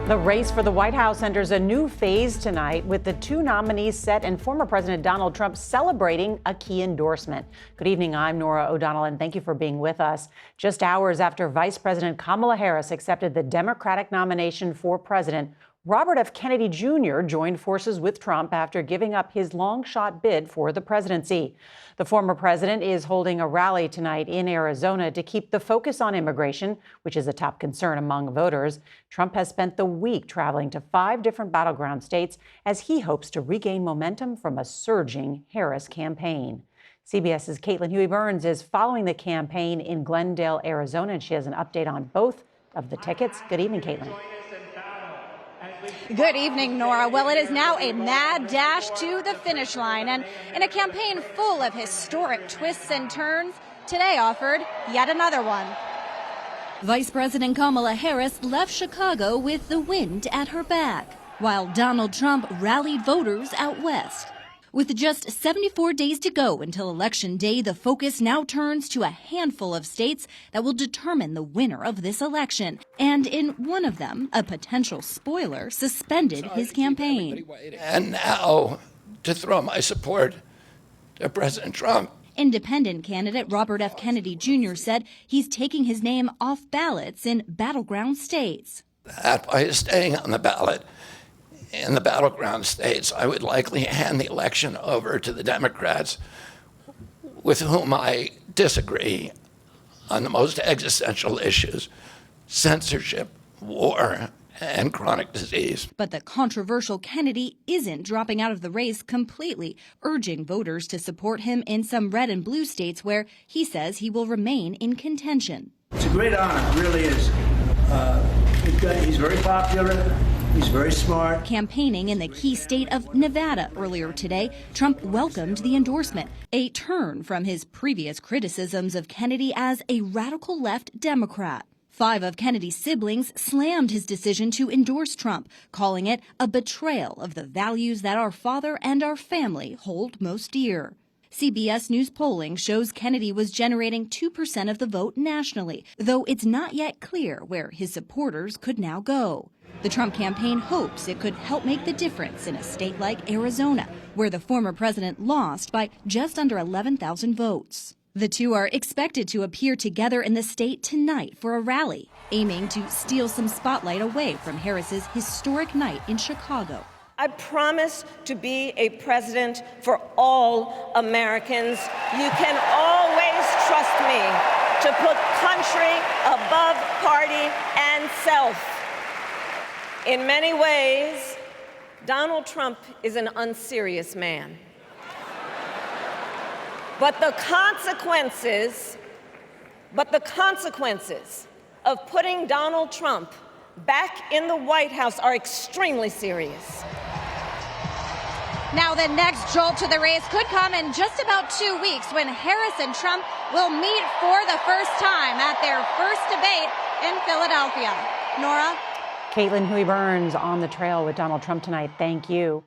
The race for the White House enters a new phase tonight with the two nominees set and former President Donald Trump celebrating a key endorsement. Good evening, I'm Norah O'Donnell, and thank you for being with us. Just hours after Vice President Kamala Harris accepted the Democratic nomination for president, Robert F. Kennedy Jr. joined forces with Trump after giving up his long-shot bid for the presidency. The former president is holding a rally tonight in Arizona to keep the focus on immigration, which is a top concern among voters. Trump has spent the week traveling to 5 different battleground states as he hopes to regain momentum from a surging Harris campaign. CBS's Caitlin Huey-Burns is following the campaign in Glendale, Arizona, and she has an update on both of the tickets. Good evening, Caitlin. Good evening, Nora. Well, it is now a mad dash to the finish line, and in a campaign full of historic twists and turns, today offered yet another one. Vice President Kamala Harris left Chicago with the wind at her back, while Donald Trump rallied voters out west. With just 74 days to go until Election Day, the focus now turns to a handful of states that will determine the winner of this election. And in one of them, a potential spoiler suspended his campaign. And now to throw my support to President Trump. Independent candidate Robert F. Kennedy Jr. said he's taking his name off ballots in battleground states. That by staying on the ballot in the battleground states, I would likely hand the election over to the Democrats with whom I disagree on the most existential issues: censorship, war, and chronic disease. But the controversial Kennedy isn't dropping out of the race completely, urging voters to support him in some red and blue states where he says he will remain in contention. It's a great honor, it really is. He's very popular. He's very smart. Campaigning in the key state of Nevada earlier today, Trump welcomed the endorsement, a turn from his previous criticisms of Kennedy as a radical left Democrat. 5 of Kennedy's siblings slammed his decision to endorse Trump, calling it a betrayal of the values that our father and our family hold most dear. CBS News polling shows Kennedy was generating 2% of the vote nationally, though it's not yet clear where his supporters could now go. The Trump campaign hopes it could help make the difference in a state like Arizona, where the former president lost by just under 11,000 votes. The two are expected to appear together in the state tonight for a rally, aiming to steal some spotlight away from Harris's historic night in Chicago. I promise to be a president for all Americans. You can always trust me to put country above party and self. In many ways, Donald Trump is an unserious man. But the consequences of putting Donald Trump back in the White House are extremely serious. Now, the next jolt to the race could come in just about 2 weeks when Harris and Trump will meet for the first time at their first debate in Philadelphia. Nora? Caitlin Huey-Burns on the trail with Donald Trump tonight. Thank you.